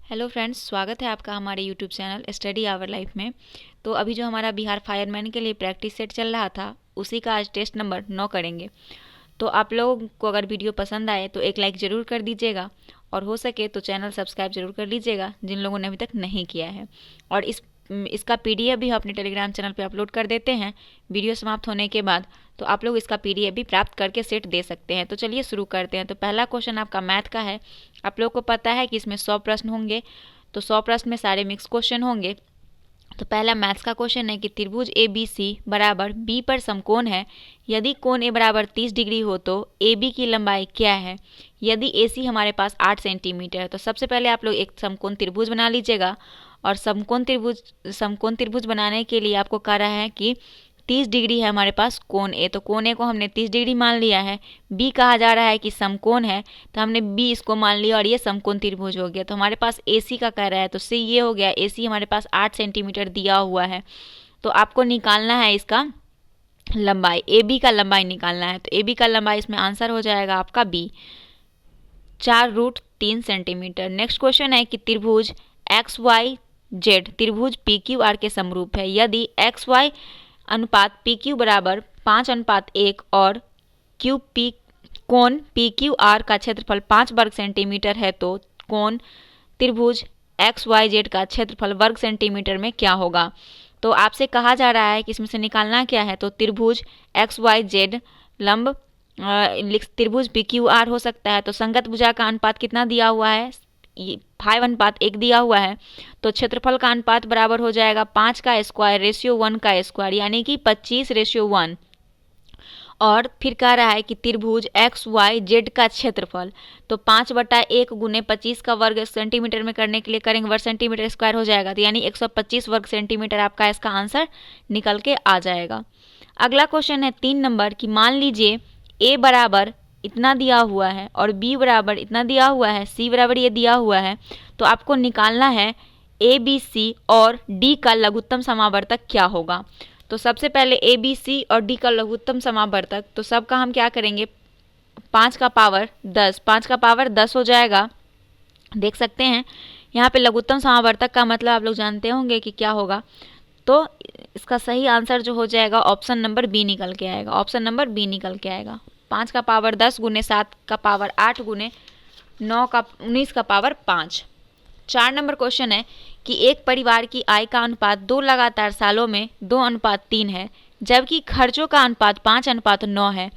Hello friends, स्वागत है आपका हमारे YouTube channel study our life में। तो अभी जो हमारा बिहार फायरमैन के लिए प्रैक्टिस सेट चल रहा था, उसी का आज टेस्ट नंबर 9 करेंगे। तो आप लोगों को अगर वीडियो पसंद आए तो एक लाइक ज़रूर कर दीजिएगा और हो सके तो चैनल सब्सक्राइब जरूर कर लीजिएगा जिन लोगों ने अभी तक नहीं किया है। और इसका पीडीएफ भी हम अपने टेलीग्राम चैनल पे अपलोड कर देते हैं वीडियो समाप्त होने के बाद, तो आप लोग इसका पीडीएफ भी प्राप्त करके सेट दे सकते हैं। तो चलिए शुरू करते हैं। तो पहला क्वेश्चन आपका मैथ का है। आप लोग को पता है कि इसमें 100 प्रश्न होंगे, तो 100 प्रश्न में सारे मिक्स क्वेश्चन होंगे। तो पहला मैथ्स का क्वेश्चन है कि त्रिभुज ए बी सी बराबर बी पर समकोण है। यदि कोण ए बराबर 30 डिग्री हो तो ए बी की लंबाई क्या है? यदि ए सी हमारे पास 8 सेंटीमीटर है। तो सबसे पहले आप लोग एक समकोण त्रिभुज बना लीजिएगा। और समकोण त्रिभुज बनाने के लिए आपको कह रहा है कि 30 डिग्री है हमारे पास कोण ए, तो कोण ए को हमने 30 डिग्री मान लिया है। बी कहा जा रहा है कि समकोण है, तो हमने बी इसको मान लिया और ये समकोण त्रिभुज हो गया। तो हमारे पास ए सी का कह रहा है, तो सी ये हो गया। ए सी हमारे पास 8 सेंटीमीटर दिया हुआ है, तो आपको निकालना है इसका लंबाई, ए बी का लंबाई निकालना है। तो ए बी का लंबाई इसमें आंसर हो जाएगा आपका बी, 4√3 सेंटीमीटर। नेक्स्ट क्वेश्चन है कि त्रिभुज एक्स वाई जेड त्रिभुज पी क्यू आर के समरूप है। यदि एक्स वाई अनुपात पी क्यू बराबर 5:1 और क्यू पी कोण पी क्यू आर का क्षेत्रफल 5 वर्ग सेंटीमीटर है, तो कोण त्रिभुज एक्स वाई जेड का क्षेत्रफल वर्ग सेंटीमीटर में क्या होगा? तो आपसे कहा जा रहा है कि इसमें से निकालना क्या है। तो त्रिभुज एक्स वाई जेड लंब त्रिभुज पी क्यू आर हो सकता है। तो संगत भुजा का अनुपात कितना दिया हुआ है? 5:1 दिया हुआ है। तो क्षेत्रफल का अनुपात बराबर हो जाएगा 5 का स्क्वायर रेशियो 1 का स्क्वायर, यानी कि 25:1। और फिर कह रहा है कि त्रिभुज एक्स वाई जेड का क्षेत्रफल, तो 5/1 गुने 25 का वर्ग सेंटीमीटर में करने के लिए करेंगे वर्ग सेंटीमीटर स्क्वायर हो जाएगा, तो यानी 125 वर्ग सेंटीमीटर आपका इसका आंसर निकल के आ जाएगा। अगला क्वेश्चन है 3 नंबर की, मान लीजिए ए बराबर इतना दिया हुआ है और बी बराबर इतना दिया हुआ है, सी बराबर ये दिया हुआ है। तो आपको निकालना है ए बी सी और डी का लघुत्तम समावर्तक क्या होगा। तो सबसे पहले ए बी सी और डी का लघुत्तम समावर्तक, तो सबका हम क्या करेंगे 5 का पावर 10, 5 का पावर 10 हो जाएगा। देख सकते हैं यहाँ पे लघुत्तम समावर्तक का मतलब आप लोग जानते होंगे कि क्या होगा। तो इसका सही आंसर जो हो जाएगा ऑप्शन नंबर बी निकल के आएगा। ऑप्शन नंबर बी निकल के आएगा। 5 का पावर 10 गुने 7 का पावर 8 गुने 9 का 19 का पावर 5। 4 नंबर क्वेश्चन है कि एक परिवार की आय का अनुपात 2 लगातार सालों में 2:3 है, जबकि खर्चों का अनुपात 5:9 है।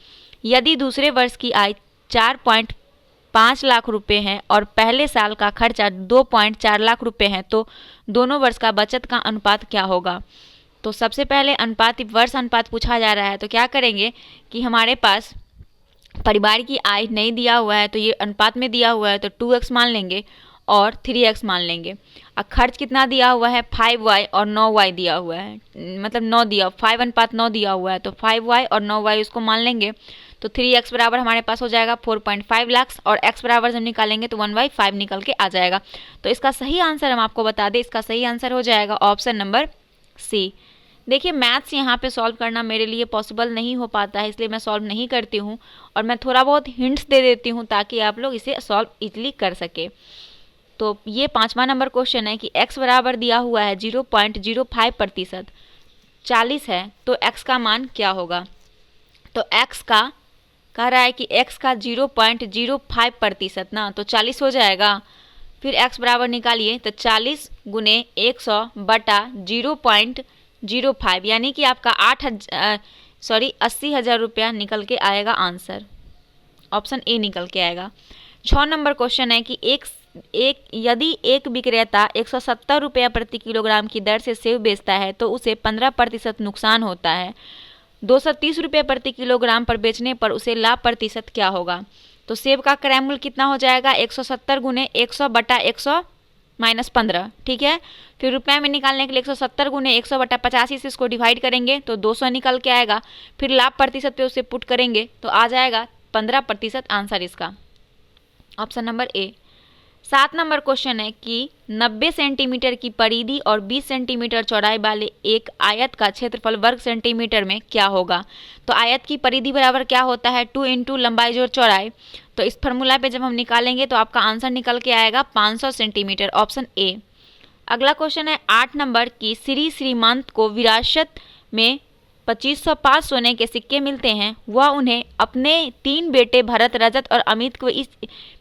यदि दूसरे वर्ष की आय 4.5 लाख रुपए है और पहले साल का खर्चा 2.4 लाख रुपए है, तो दोनों वर्ष का बचत का अनुपात क्या होगा? तो सबसे पहले अनुपात वर्ष अनुपात पूछा जा रहा है, तो क्या करेंगे कि हमारे पास परिवार की आय नहीं दिया हुआ है, तो ये अनुपात में दिया हुआ है, तो 2x मान लेंगे और 3x मान लेंगे। और खर्च कितना दिया हुआ है 5y और 9y दिया हुआ है, मतलब 9 दिया 5:9 दिया हुआ है, तो 5y और 9y उसको मान लेंगे। तो 3x बराबर हमारे पास हो जाएगा 4.5 लाख और x बराबर जब निकालेंगे तो 1/5 निकल के आ जाएगा। तो इसका सही आंसर हम आपको बता दें, इसका सही आंसर हो जाएगा ऑप्शन नंबर सी। देखिए मैथ्स यहाँ पे सॉल्व करना मेरे लिए पॉसिबल नहीं हो पाता है, इसलिए मैं सॉल्व नहीं करती हूँ और मैं थोड़ा बहुत हिंट्स दे देती हूँ ताकि आप लोग इसे सॉल्व इजीली कर सके। तो ये 5वां नंबर क्वेश्चन है कि x बराबर दिया हुआ है 0.05%, 40 है, तो x का मान क्या होगा? तो x का कह रहा है कि x का 0.05% ना, तो 40 हो जाएगा। फिर x बराबर निकालिए, तो 40 गुने 100 बटा 0.05, यानी कि आपका 80,000 रुपया निकल के आएगा आंसर। ऑप्शन ए निकल के आएगा। 6 नंबर क्वेश्चन है कि यदि एक विक्रेता 170 रुपया प्रति किलोग्राम की दर से सेब बेचता है तो उसे 15% नुकसान होता है। 230 रुपये प्रति किलोग्राम पर बेचने पर उसे लाभ प्रतिशत क्या होगा? तो सेब का क्रय मूल्य कितना हो जाएगा 170 गुने 100 बटा 100 माइनस 15, ठीक है। फिर रुपये में निकालने के लिए 170 गुने 100 बटा 85 से इसको डिवाइड करेंगे तो 200 निकल के आएगा। फिर लाभ प्रतिशत पे उसे पुट करेंगे तो आ जाएगा 15% आंसर इसका, option number A. 7 number question है कि 90 सेंटीमीटर की परिधि और 20 सेंटीमीटर चौड़ाई वाले एक आयत का क्षेत्रफल वर्ग सेंटीमीटर में क्या होगा। तो आयत की परिधि बराबर क्या होता है 2 इंटू लंबाई जोड़ चौड़ाई। तो इस फॉर्मूला पे जब हम निकालेंगे तो आपका आंसर निकल के आएगा 500 सेंटीमीटर, ऑप्शन ए। अगला क्वेश्चन है 8 नंबर की श्री श्रीमंत को विरासत में 2505 सोने के सिक्के मिलते हैं। वह उन्हें अपने 3 बेटे भरत, रजत और अमित को इस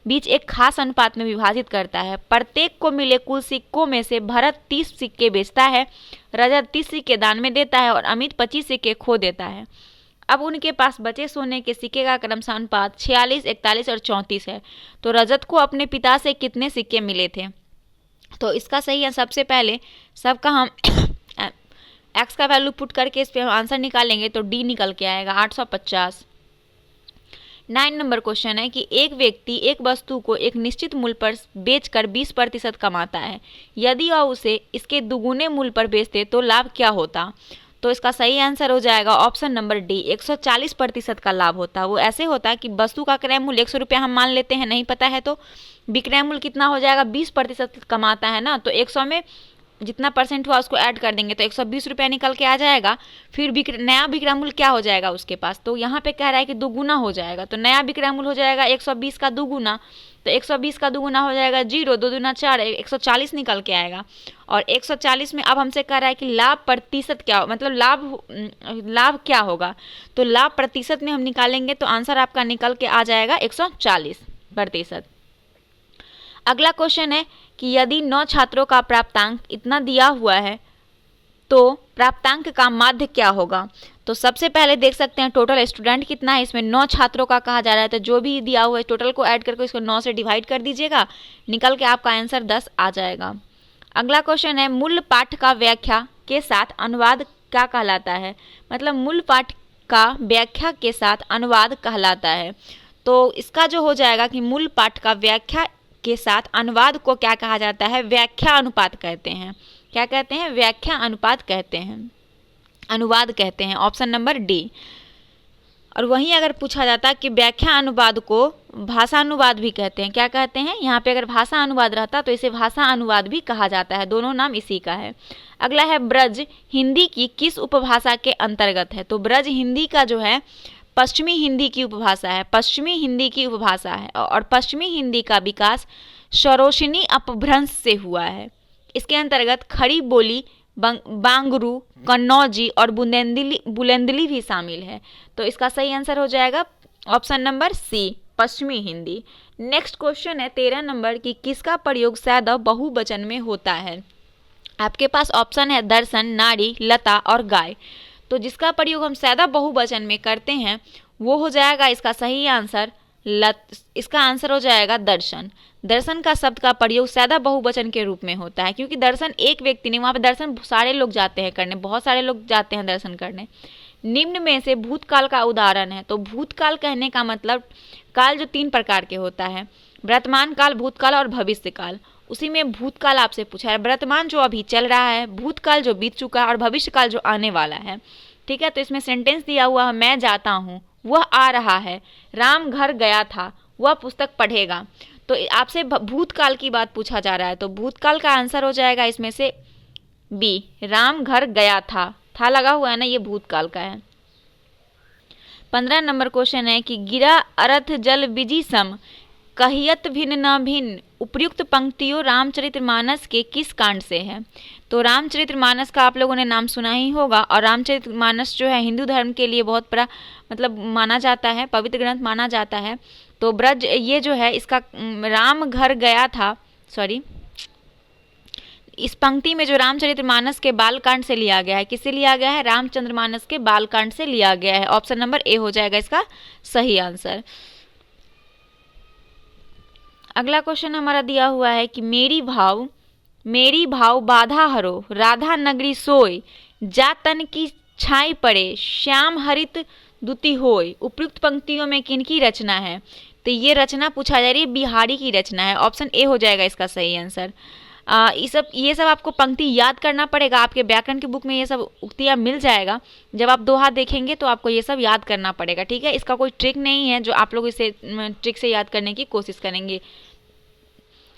बीच एक खास अनुपात में विभाजित करता है। प्रत्येक को मिले कुल सिक्कों में से भरत 30 सिक्के बेचता है, रजत 30 सिक्के दान में देता है और अमित 25 सिक्के खो देता है। अब उनके पास बचे सोने के सिक्के का क्रमशः अनुपात 46, 41 और 34 है। तो रजत को अपने पिता से कितने सिक्के मिले थे। तो इसका सही है, सबसे पहले सबका हम एक्स का वैल्यू पुट करके इस पे हम आंसर निकालेंगे तो डी निकल के आएगा 850। 9 नंबर क्वेश्चन है कि एक व्यक्ति एक वस्तु को एक निश्चित मूल्य पर बेचकर 20% कमाता है। यदि वह उसे इसके दुगुने मूल्य पर बेचते तो लाभ क्या होता। तो इसका सही आंसर हो जाएगा ऑप्शन नंबर डी, 140% का लाभ होता है। वो ऐसे होता है कि वस्तु का क्रय मूल्य 100 रुपया हम मान लेते हैं, नहीं पता है तो विक्रय मूल्य कितना हो जाएगा 20% कमाता है ना, तो 100 में जितना परसेंट हुआ उसको ऐड कर देंगे तो 120 रुपया निकल के आ जाएगा। फिर नया विक्रय मूल्य क्या हो जाएगा उसके पास, तो यहाँ पे कह रहा है कि दुगुना हो जाएगा। तो नया विक्रय मूल्य हो जाएगा 120 का दुगुना, तो 120 का दुगुना हो जाएगा 0, 2 दूना 4, 140 निकल के आएगा। और 140 में अब हमसे कह रहा है कि लाभ प्रतिशत क्या, मतलब लाभ क्या होगा। तो लाभ प्रतिशत में हम निकालेंगे तो आंसर आपका निकल के आ जाएगा 140%। अगला क्वेश्चन है कि यदि 9 छात्रों का प्राप्तांक इतना दिया हुआ है तो प्राप्तांक का माध्य क्या होगा। तो सबसे पहले देख सकते हैं टोटल स्टूडेंट कितना है, इसमें 9 छात्रों का कहा जा रहा है। तो जो भी दिया हुआ है टोटल को ऐड करके इसको 9 से डिवाइड कर दीजिएगा, निकल के आपका आंसर 10 आ जाएगा। अगला क्वेश्चन है मूल पाठ का व्याख्या के साथ अनुवाद क्या कहलाता है। मतलब मूल पाठ का व्याख्या के साथ अनुवाद कहलाता है। तो इसका जो हो जाएगा कि मूल पाठ का व्याख्या के साथ अनुवाद को क्या कहा जाता है, व्याख्या अनुपात कहते हैं। क्या कहते हैं, व्याख्या अनुपात कहते हैं, अनुवाद कहते हैं, ऑप्शन नंबर डी। और वहीं अगर पूछा जाता कि व्याख्या अनुवाद को भाषा अनुवाद भी कहते हैं, क्या कहते हैं, यहाँ पे अगर भाषा अनुवाद रहता तो इसे भाषा अनुवाद भी कहा जाता है, दोनों नाम इसी का है। अगला है ब्रज हिंदी की किस उपभाषा के अंतर्गत है। तो ब्रज हिंदी का जो है पश्चिमी हिंदी की उपभाषा है, पश्चिमी हिंदी की उपभाषा है। और पश्चिमी हिंदी का विकास शरोशिनी अपभ्रंश से हुआ है। इसके अंतर्गत खड़ी बोली, बांगरू, कन्नौजी और बुलंदली भी शामिल है। तो इसका सही आंसर हो जाएगा ऑप्शन नंबर सी, पश्चिमी हिंदी। नेक्स्ट क्वेश्चन है 13 नंबर की किसका प्रयोग सदैव बहुवचन में होता है। आपके पास ऑप्शन है दर्शन, नारी, लता और गाय। तो जिसका प्रयोग हम सदैव बहुवचन में करते हैं वो हो जाएगा इसका सही आंसर इसका आंसर हो जाएगा दर्शन। दर्शन का शब्द का प्रयोग सदैव बहुवचन के रूप में होता है, क्योंकि दर्शन एक व्यक्ति नहीं, वहाँ पे दर्शन सारे लोग जाते हैं करने, बहुत सारे लोग जाते हैं दर्शन करने। निम्न में से भूतकाल का उदाहरण है। तो भूतकाल कहने का मतलब काल जो 3 प्रकार के होता है, वर्तमान काल, भूतकाल और भविष्य काल। उसी में भूतकाल आपसे पूछा है, वर्तमान जो अभी चल रहा है, भूतकाल जो बीत चुका है और भविष्य काल जो आने वाला है। ठीक है, तो इसमें सेंटेंस दिया हुआ है मैं जाता हूँ, वह आ रहा है, राम घर गया था, वह पुस्तक पढ़ेगा। तो आपसे भूतकाल की बात पूछा जा रहा है, तो भूतकाल का आंसर हो जाएगा इसमें से बी, राम घर गया था लगा हुआ है ना, ये भूतकाल का है। 15 नंबर क्वेश्चन है कि गिरा अर्थ जल बिजी सम कहियत भिन्न न भिन्न उपयुक्त पंक्तियों रामचरितमानस के किस कांड से है। तो रामचरितमानस का आप लोगों ने नाम सुना ही होगा, और रामचरितमानस जो है हिंदू धर्म के लिए बहुत बड़ा मतलब माना जाता है, पवित्र ग्रंथ माना जाता है। तो ब्रज ये जो है इसका राम घर गया था, सॉरी, इस पंक्ति में जो रामचरितमानस के बालकांड से लिया गया है, किससे लिया गया है, रामचंद्रमानस के बालकांड से लिया गया है। ऑप्शन नंबर ए हो जाएगा इसका सही आंसर। अगला क्वेश्चन हमारा दिया हुआ है कि मेरी भाव बाधा हरो, राधा नगरी सोय, जा तन की छाई पड़े, श्याम हरित दुति होय। उपयुक्त पंक्तियों में किनकी रचना है। तो ये रचना पूछा जा रही है, बिहारी की रचना है। ऑप्शन ए हो जाएगा इसका सही आंसर। ये सब आपको पंक्ति याद करना पड़ेगा, आपके व्याकरण की बुक में ये सब उक्तियाँ मिल जाएगा। जब आप दोहा देखेंगे तो आपको ये सब याद करना पड़ेगा। ठीक है, इसका कोई ट्रिक नहीं है जो आप लोग इसे ट्रिक से याद करने की कोशिश करेंगे।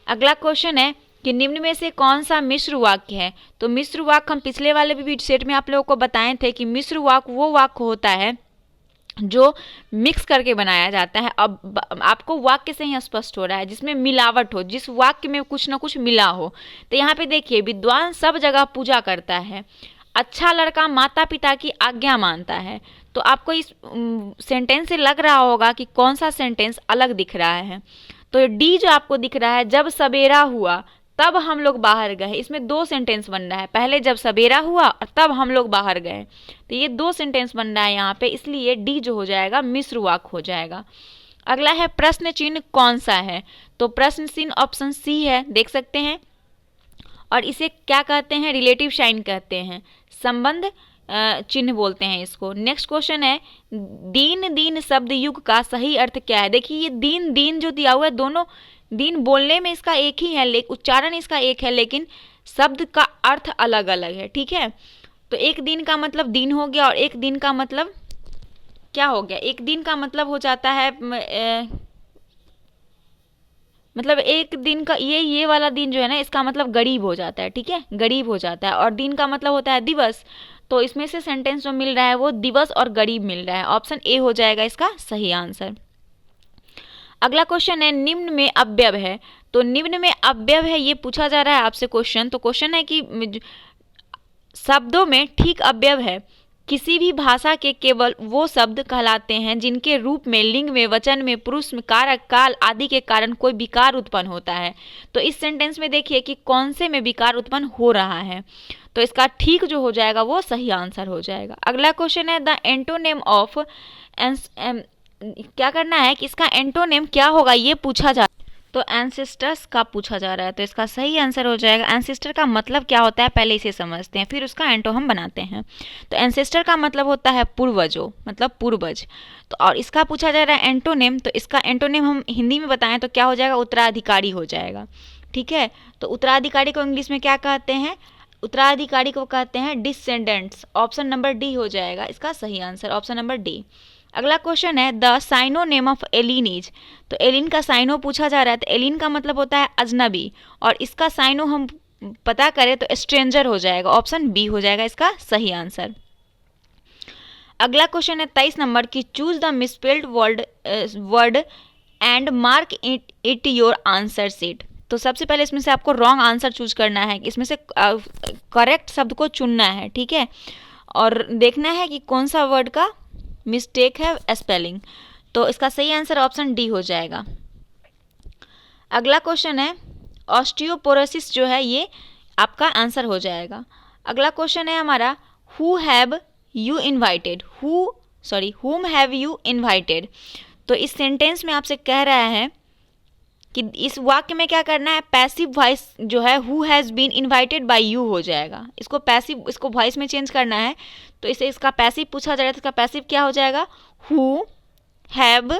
अगला क्वेश्चन है कि निम्न में से कौन सा मिश्र वाक्य है। तो मिश्र वाक्य हम पिछले वाले भी सेट में आप लोगों को बताए थे कि मिश्र वाक्य वो वाक्य होता है जो मिक्स करके बनाया जाता है। अब आपको वाक्य से ही स्पष्ट हो रहा है जिसमें मिलावट हो, जिस वाक्य में कुछ ना कुछ मिला हो। तो यहाँ पे देखिए, विद्वान सब जगह पूजा करता है, अच्छा लड़का माता पिता की आज्ञा मानता है। तो आपको इस सेंटेंस से लग रहा होगा कि कौन सा सेंटेंस अलग दिख रहा है। तो डी जो आपको दिख रहा है, जब सवेरा हुआ तब हम लोग बाहर गए, इसमें दो सेंटेंस बन रहा है, पहले जब सवेरा हुआ और तब हम लोग बाहर गए। तो ये दो सेंटेंस बन रहा है यहाँ पे, इसलिए डी जो हो जाएगा मिश्र वाक्य हो जाएगा। अगला है प्रश्न चिन्ह कौन सा है। तो प्रश्न चिन्ह ऑप्शन सी है, देख सकते हैं, और इसे क्या कहते हैं, रिलेटिव साइन कहते हैं, संबंध चिन्ह बोलते हैं इसको। नेक्स्ट क्वेश्चन है दीन दीन शब्द युग का सही अर्थ क्या है। देखिए ये दीन दीन जो दिया हुआ है, दोनों दिन बोलने में इसका एक ही है, लेकिन उच्चारण इसका एक है, लेकिन शब्द का अर्थ अलग अलग है। ठीक है, तो एक दिन का मतलब दिन हो गया और एक दिन का मतलब क्या हो गया, एक दिन का मतलब हो जाता है मतलब एक दिन का ये वाला दिन जो है ना, इसका मतलब गरीब हो जाता है। ठीक है, गरीब हो जाता है, और दिन का मतलब होता है दिवस। तो इसमें से सेंटेंस जो मिल रहा है वो दिवस और गरीब मिल रहा है। ऑप्शन ए हो जाएगा इसका सही आंसर। अगला क्वेश्चन है निम्न में अव्यय है। तो निम्न में अव्यय है ये पूछा जा रहा है आपसे क्वेश्चन। तो क्वेश्चन है कि शब्दों में ठीक अव्यय है किसी भी भाषा के केवल वो शब्द कहलाते हैं जिनके रूप में, लिंग में, वचन में, पुरुष में, कारक, काल आदि के कारण कोई विकार उत्पन्न होता है। तो इस सेंटेंस में देखिए कि कौन से में विकार उत्पन्न हो रहा है। तो इसका ठीक जो हो जाएगा वो सही आंसर हो जाएगा। अगला क्वेश्चन है द एंटोनेम ऑफ, क्या करना है कि इसका एंटोनेम क्या होगा ये पूछा जा, तो एंसेस्टर्स का पूछा जा रहा है। तो इसका सही आंसर हो जाएगा, एंसेस्टर का मतलब क्या होता है पहले इसे समझते हैं, फिर उसका एंटो हम बनाते हैं। तो एंसेस्टर का मतलब होता है पूर्वजों, मतलब पूर्वज। तो और इसका पूछा जा रहा है एंटोनेम, तो इसका एंटोनेम हम हिंदी में बताएं तो क्या हो जाएगा, उत्तराधिकारी हो जाएगा। ठीक है, तो उत्तराधिकारी को इंग्लिश में क्या कहते हैं, उत्तराधिकारी को कहते हैं डिसेंडेंट्स। ऑप्शन नंबर डी हो जाएगा इसका सही आंसर, ऑप्शन नंबर डी। अगला क्वेश्चन है द साइनोनेम ऑफ एलिन इज। तो एलिन का साइनो पूछा जा रहा है। तो एलिन का मतलब होता है अजनबी, और इसका साइनो हम पता करें तो स्ट्रेंजर हो जाएगा। ऑप्शन बी हो जाएगा इसका सही आंसर। अगला क्वेश्चन है 23 नंबर की choose the misspelled word and mark it your answer sheet. तो सबसे पहले इसमें से आपको रॉन्ग आंसर चूज करना है, इसमें से करेक्ट शब्द को चुनना है। ठीक है, और देखना है कि कौन सा वर्ड का मिस्टेक है स्पेलिंग। तो इसका सही आंसर ऑप्शन डी हो जाएगा। अगला क्वेश्चन है ऑस्टियोपोरोसिस जो है ये आपका आंसर हो जाएगा। अगला क्वेश्चन है हमारा who have you invited, whom have you invited। तो इस सेंटेंस में आपसे कह रहा है कि इस वाक्य में क्या करना है, पैसिव वॉइस जो है who has been invited by you हो जाएगा। इसको पैसिव, इसको वॉइस में चेंज करना है। तो इसे इसका पैसिव पूछा जा रहा है, तो इसका पैसिव क्या हो जाएगा, हु हैज़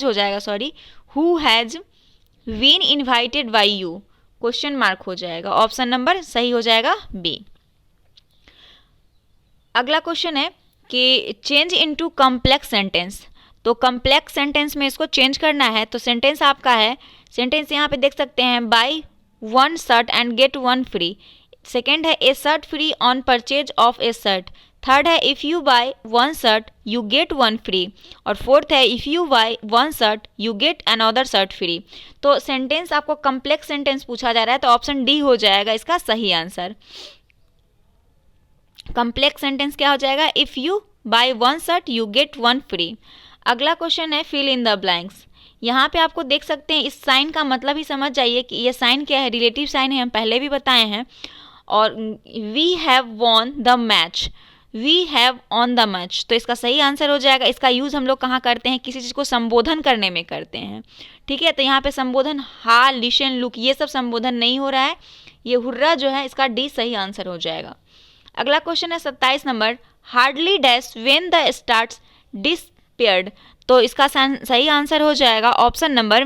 हो जाएगा, who has been invited by you, question mark हो जाएगा। ऑप्शन नंबर सही हो जाएगा बी। अगला क्वेश्चन है कि चेंज इनटू कॉम्प्लेक्स सेंटेंस। तो कॉम्प्लेक्स सेंटेंस में इसको चेंज करना है। तो सेंटेंस आपका है, सेंटेंस यहाँ पे देख सकते हैं, buy 1 shirt and get 1 free. Second है a shirt free on purchase of a shirt. Third है if you buy 1 shirt you get 1 free. और फोर्थ है if you buy 1 shirt you get another shirt free. तो sentence आपको complex sentence पूछा जा रहा है, तो ऑप्शन डी हो जाएगा इसका सही आंसर। कॉम्प्लेक्स सेंटेंस क्या हो जाएगा, if you buy 1 shirt you get 1 free. अगला क्वेश्चन है फिल इन द ब्लैंक्स। यहाँ पे आपको देख सकते हैं, इस साइन का मतलब ही समझ जाइए कि ये साइन क्या है, रिलेटिव साइन है, हम पहले भी बताए हैं। और we have won the match, we have on the match, तो इसका सही आंसर हो जाएगा। इसका यूज़ हम लोग कहाँ करते हैं, किसी चीज़ को संबोधन करने में करते हैं। ठीक है, तो यहाँ पे संबोधन हा, लिशन, लुक, ये सब संबोधन नहीं हो रहा है, ये हुर्रा जो है, इसका डी सही आंसर हो जाएगा। अगला क्वेश्चन है 27 नंबर, hardly dash when the starts disappeared. तो इसका सही आंसर हो जाएगा ऑप्शन नंबर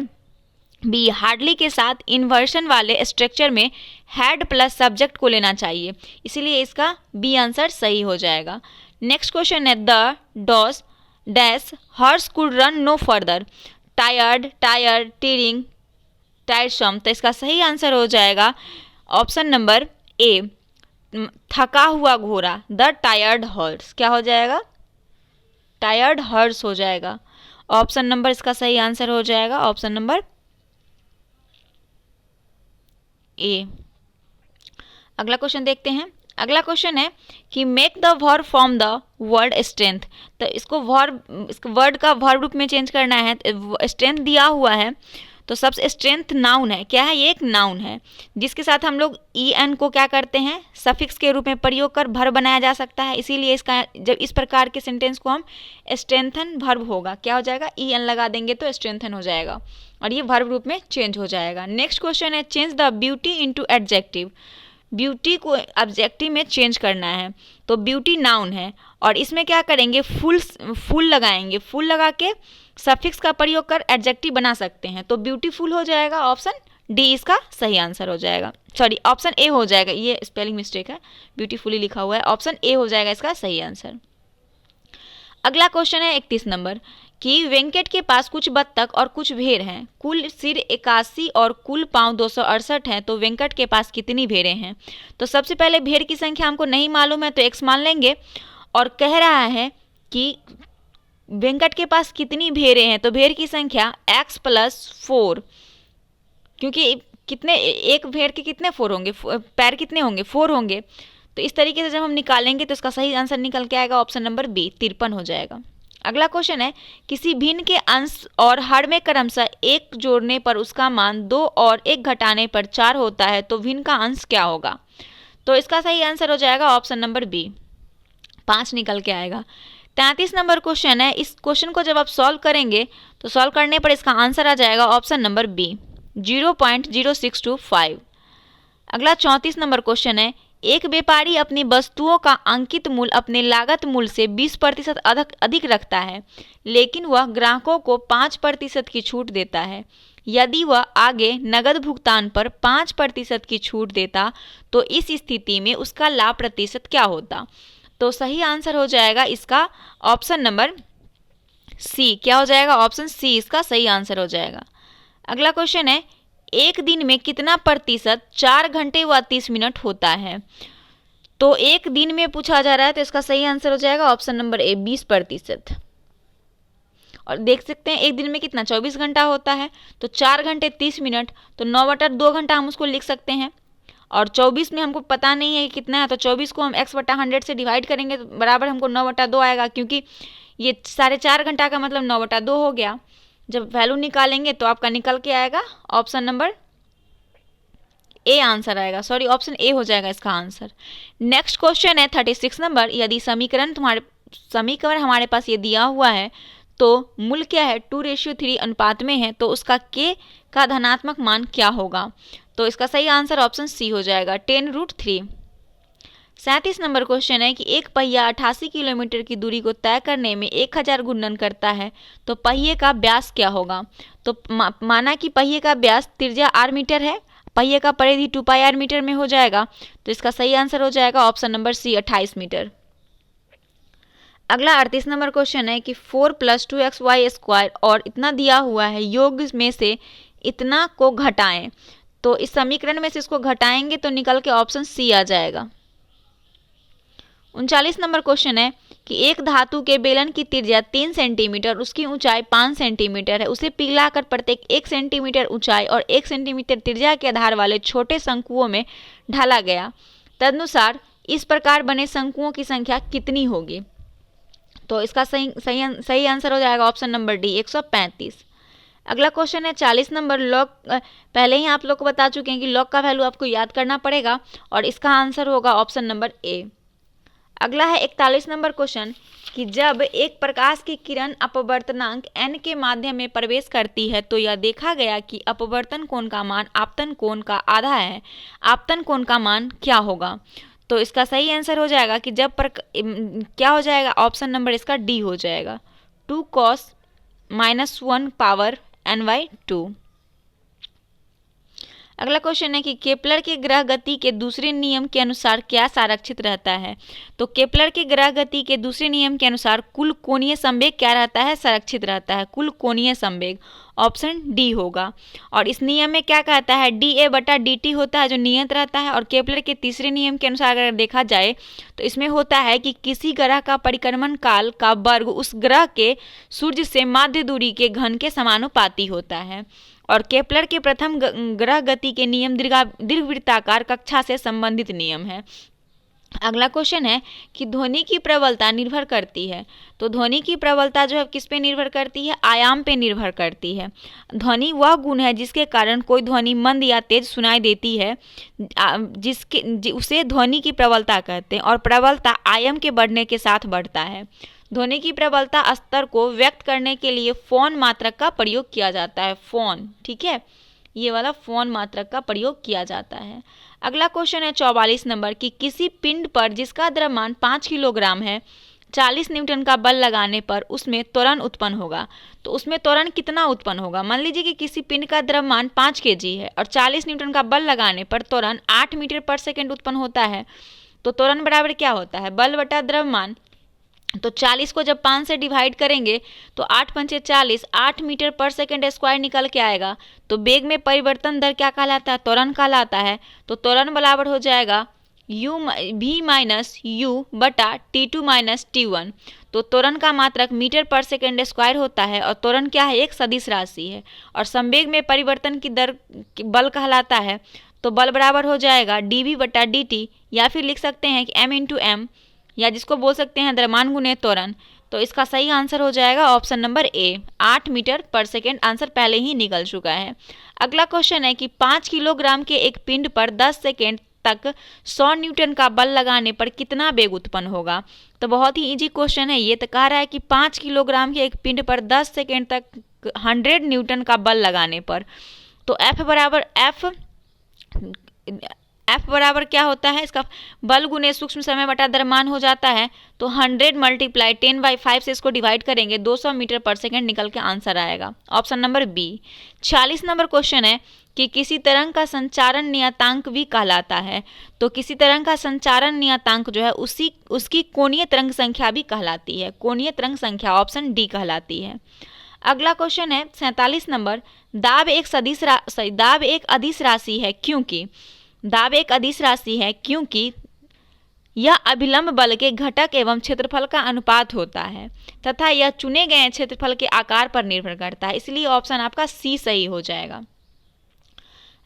बी, हार्डली के साथ इन्वर्शन वाले स्ट्रक्चर में हैड प्लस सब्जेक्ट को लेना चाहिए, इसीलिए इसका बी आंसर सही हो जाएगा। नेक्स्ट क्वेश्चन है द डॉस dash horse could run no further, tired, tire, tiring, tiresome. तो इसका सही आंसर हो जाएगा ऑप्शन नंबर ए, थका हुआ घोड़ा, द टायर्ड हॉर्स। क्या हो जाएगा? टायर्ड हॉर्स हो जाएगा। ऑप्शन नंबर इसका सही आंसर हो जाएगा ऑप्शन नंबर ए। अगला क्वेश्चन देखते हैं। अगला क्वेश्चन है कि make the verb from the word strength. तो इसको वर्ड का वर्ब रूप में चेंज करना है। स्ट्रेंथ दिया हुआ है तो सबसे स्ट्रेंथ नाउन है। क्या है? ये एक नाउन है जिसके साथ हम लोग ई एन को क्या करते हैं? सफिक्स के रूप में प्रयोग कर वर्ब बनाया जा सकता है। इसीलिए इसका जब इस प्रकार के सेंटेंस को हम स्ट्रेंथन वर्ब होगा, क्या हो जाएगा? ई एन लगा देंगे तो स्ट्रेंथन हो जाएगा और ये वर्ब रूप में चेंज हो जाएगा। नेक्स्ट क्वेश्चन है change the beauty into adjective. Beauty को ऑब्जेक्टिव में चेंज करना है। तो ब्यूटी नाउन है और इसमें क्या करेंगे? फुल लगाएंगे। फुल लगा के सफिक्स का प्रयोग कर एडजेक्टिव बना सकते हैं। तो ब्यूटीफुल हो जाएगा। ऑप्शन डी इसका सही आंसर हो जाएगा। सॉरी, ऑप्शन ए हो जाएगा। ये स्पेलिंग मिस्टेक है, ब्यूटीफुली लिखा हुआ है। ऑप्शन ए हो जाएगा इसका सही आंसर। अगला क्वेश्चन है 31 नंबर कि वेंकट के पास कुछ बत्तख और कुछ भेड़ हैं। कुल सिर 81 और कुल पाँव 268 हैं। तो वेंकट के पास कितनी भेड़ें हैं? तो सबसे पहले भेड़ की संख्या हमको नहीं मालूम है तो एक्स मान लेंगे और कह रहा है कि वेंकट के पास कितनी भेड़ें हैं। तो भेड़ की संख्या x + 4, क्योंकि कितने, एक भेड़ के कितने 4 होंगे? पैर कितने होंगे? 4 होंगे। तो इस तरीके से जब हम निकालेंगे तो इसका सही आंसर निकल के आएगा ऑप्शन नंबर बी, 53 हो जाएगा। अगला क्वेश्चन है किसी भिन्न के अंश और हर में क्रमशः 1 जोड़ने पर उसका मान 2 और 1 घटाने पर 4 होता है तो भिन्न का अंश क्या होगा? तो इसका सही आंसर हो जाएगा ऑप्शन नंबर बी, 5 निकल के आएगा। 33 नंबर क्वेश्चन है। इस क्वेश्चन को जब आप सॉल्व करेंगे तो सॉल्व करने पर इसका आंसर आ जाएगा ऑप्शन नंबर बी, 0.0625। अगला 34 नंबर क्वेश्चन है एक व्यापारी अपनी वस्तुओं का अंकित मूल्य अपने लागत मूल्य से 20% अधिक रखता है लेकिन वह ग्राहकों को 5% की छूट देता है। यदि वह आगे नगद भुगतान पर 5% की छूट देता तो इस स्थिति में उसका लाभ प्रतिशत क्या होता? तो सही आंसर हो जाएगा इसका ऑप्शन नंबर सी। क्या हो जाएगा? ऑप्शन सी इसका सही आंसर हो जाएगा। अगला क्वेश्चन है एक दिन में कितना प्रतिशत 4 घंटे व 30 मिनट होता है? तो एक दिन में पूछा जा रहा है तो इसका सही आंसर हो जाएगा ऑप्शन नंबर ए, 20%। और देख सकते हैं एक दिन में कितना 24 घंटा होता है तो 4 घंटे 30 मिनट तो 9/2 घंटा हम उसको लिख सकते हैं और 24 में हमको पता नहीं है कि कितना है तो 24 को हम x/100 से डिवाइड करेंगे तो बराबर हमको 9/2 आएगा, क्योंकि ये 4.5 घंटा का मतलब 9/2 हो गया। जब वैल्यू निकालेंगे तो आपका निकल के आएगा ऑप्शन नंबर ए आंसर आएगा। सॉरी, ऑप्शन ए हो जाएगा इसका आंसर। नेक्स्ट क्वेश्चन है 36 नंबर। यदि समीकरण हमारे पास ये दिया हुआ है तो मूल क्या है? 2:3 अनुपात में है तो उसका k का धनात्मक मान क्या होगा? तो इसका सही आंसर ऑप्शन सी हो जाएगा, 10√3। 37 नंबर क्वेश्चन है कि एक पहिया 88 किलोमीटर की दूरी को तय करने में 1000 घूर्णन करता है तो पहिए का व्यास क्या होगा? तो माना कि पहिए का व्यास त्रिज्या r मीटर है, पहिए का परिधि 2πr मीटर में हो जाएगा तो इसका सही आंसर हो जाएगा ऑप्शन नंबर सी, 28 मीटर। अगला 38 नंबर क्वेश्चन है कि 4 + 2xy² और इतना दिया हुआ है, योग में से इतना को घटाएं। तो इस समीकरण में से इसको घटाएंगे तो निकल के ऑप्शन सी आ जाएगा। 39 नंबर क्वेश्चन है कि एक धातु के बेलन की त्रिज्या 3 सेंटीमीटर, उसकी ऊंचाई 5 सेंटीमीटर है। उसे पिघलाकर प्रत्येक 1 सेंटीमीटर ऊंचाई और 1 सेंटीमीटर त्रिज्या के आधार वाले छोटे शंकुओं में ढाला गया। तदनुसार इस प्रकार बने शंकुओं की संख्या कितनी होगी? तो इसका सही आंसर हो जाएगा ऑप्शन नंबर डी, 135। अगला क्वेश्चन है 40 नंबर। लॉग पहले ही आप लोग को बता चुके हैं कि लॉग का वैल्यू आपको याद करना पड़ेगा और इसका आंसर होगा ऑप्शन नंबर ए। अगला है 41 नंबर क्वेश्चन कि जब एक प्रकाश की किरण अपवर्तनांक n के माध्यम में प्रवेश करती है तो यह देखा गया कि अपवर्तन कोण का मान आपतन कोण का आधा है। आपतन कोण का मान क्या होगा? तो इसका सही आंसर हो जाएगा कि जब क्या हो जाएगा? ऑप्शन नंबर इसका डी हो जाएगा, 2 cos - 1 पावर n/2। अगला क्वेश्चन है कि केपलर के ग्रह गति के दूसरे नियम के अनुसार क्या संरक्षित रहता है। तो केपलर के ग्रह गति के दूसरे नियम के अनुसार कुल कोणीय संवेग क्या रहता है, संरक्षित रहता है, कुल कोणीय संवेग। ऑप्शन डी होगा। और इस नियम में क्या कहता है, dA/dt होता है जो नियत रहता है। और केपलर के तीसरे नियम के अनुसार अगर देखा जाए तो इसमें होता है कि किसी ग्रह का परिक्रमण काल का वर्ग उस ग्रह के सूर्य से माध्य दूरी के घन के समानुपाती होता है। और केपलर के प्रथम ग्रह गति के नियम दीर्घवृत्ताकार कक्षा से संबंधित नियम है। अगला क्वेश्चन है कि ध्वनि की प्रबलता निर्भर करती है। तो ध्वनि की प्रबलता जो है किस पे निर्भर करती है, आयाम पे निर्भर करती है। ध्वनि वह गुण है जिसके कारण कोई ध्वनि मंद या तेज सुनाई देती है, उसे ध्वनि की प्रबलता कहते हैं। और प्रबलता आयाम के बढ़ने के साथ बढ़ता है। ध्वनि की प्रबलता स्तर को व्यक्त करने के लिए फोन मात्रक का प्रयोग किया जाता है। फोन, ठीक है, ये वाला फोन मात्रक का प्रयोग किया जाता है। अगला क्वेश्चन है 44 नंबर की किसी पिंड पर जिसका द्रव्यमान 5 किलोग्राम है 40 न्यूटन का बल लगाने पर उसमें त्वरण उत्पन्न होगा। तो उसमें त्वरण कितना उत्पन्न होगा। मान लीजिए कि किसी पिंड का द्रव्यमान 5 kg है और 40 न्यूटन का बल लगाने पर त्वरण 8 मीटर पर सेकेंड उत्पन्न होता है। तो त्वरण बराबर क्या होता है, बल बटा द्रव्यमान। तो 40 को जब 5 से डिवाइड करेंगे तो 8 पंचे 40, 8 मीटर पर सेकेंड स्क्वायर निकल के आएगा। तो वेग में परिवर्तन दर क्या कहलाता है, त्वरण कहलाता है। तो त्वरण बराबर हो जाएगा v माइनस यू बटा T2 माइनस T1। तो त्वरण का मात्रक मीटर पर सेकेंड स्क्वायर होता है। और त्वरण क्या है, एक सदिश राशि है। और संवेग में परिवर्तन की दर बल कहलाता है। तो बल बराबर हो जाएगा dv बटा dt, या फिर लिख सकते हैं कि m इंटू एम, या जिसको बोल सकते हैं द्रव्यमान गुणे त्वरण। तो इसका सही आंसर हो जाएगा ऑप्शन नंबर ए, 8 मीटर पर सेकेंड। आंसर पहले ही निकल चुका है। अगला क्वेश्चन है कि 5 किलोग्राम के एक पिंड पर 10 सेकेंड तक 100 न्यूटन का बल लगाने पर कितना वेग उत्पन्न होगा। तो बहुत ही इजी क्वेश्चन है ये। तो कह रहा है कि 5 किलोग्राम के एक पिंड पर 10 सेकेंड तक 100 न्यूटन का बल लगाने पर, तो F बराबर क्या होता है, इसका बल गुने सूक्ष्म समय बटा द्रव्यमान हो जाता है। तो 100 मल्टीप्लाई 10/5 से इसको डिवाइड करेंगे, 200 मीटर पर सेकेंड निकल के आंसर आएगा option number B. 46 number question है कि किसी तरंग का संचारण नियतांक भी कहलाता है। तो किसी तरंग का संचारण नियतांक जो है उसकी कोणीय तरंग संख्या भी कहलाती है। कोणीय तरंग संख्या ऑप्शन डी कहलाती है। अगला क्वेश्चन है 47 नंबर, दाब एक अदिश राशि है क्योंकि दाब एक अदिश राशि है क्योंकि यह अभिलंब बल के घटक एवं क्षेत्रफल का अनुपात होता है तथा यह चुने गए क्षेत्रफल के आकार पर निर्भर करता है। इसलिए ऑप्शन आपका सी सही हो जाएगा।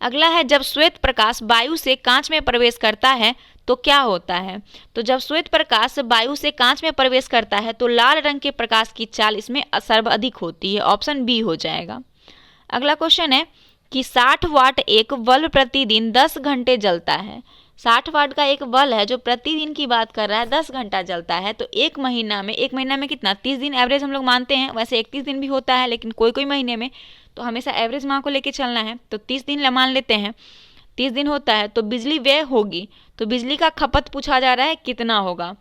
अगला है जब श्वेत प्रकाश वायु से कांच में प्रवेश करता है तो क्या होता है। तो जब श्वेत प्रकाश वायु से कांच में प्रवेश करता है तो लाल रंग के प्रकाश की चाल इसमें सर्वाधिक होती है। ऑप्शन बी हो जाएगा। अगला क्वेश्चन है कि 60 वाट एक बल्ब प्रतिदिन 10 घंटे जलता है। 60 वाट का एक बल्ब है जो प्रतिदिन की बात कर रहा है, 10 घंटा जलता है। तो एक महीना में कितना, 30 दिन एवरेज हम लोग मानते हैं। वैसे 31 दिन भी होता है, लेकिन कोई महीने में तो हमेशा एवरेज माह को लेके चलना है। तो 30 दिन मान लेते हैं, 30 दिन होता है। तो बिजली व्यय होगी, तो बिजली का खपत पूछा जा रहा है कितना होगा।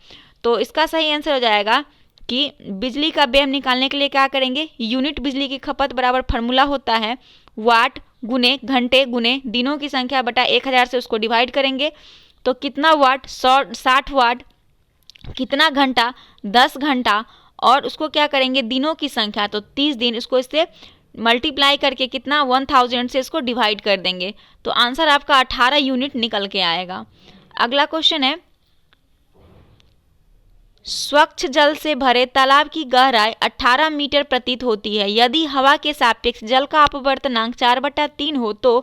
तो इसका सही आंसर हो जाएगा कि बिजली का व्यय निकालने के लिए क्या करेंगे, यूनिट बिजली की खपत बराबर फार्मूला होता है वाट गुने घंटे गुने दिनों की संख्या बटा 1000 से उसको डिवाइड करेंगे। तो कितना वाट, 60 वाट, कितना घंटा, 10 घंटा, और उसको क्या करेंगे दिनों की संख्या, तो 30 दिन, इसको इससे मल्टीप्लाई करके कितना 1000 से इसको डिवाइड कर देंगे। तो आंसर आपका 18 यूनिट निकल के आएगा। अगला क्वेश्चन है स्वच्छ जल से भरे तालाब की गहराई 18 मीटर प्रतीत होती है। यदि हवा के सापेक्ष जल का अपवर्तनांक 4/3 हो तो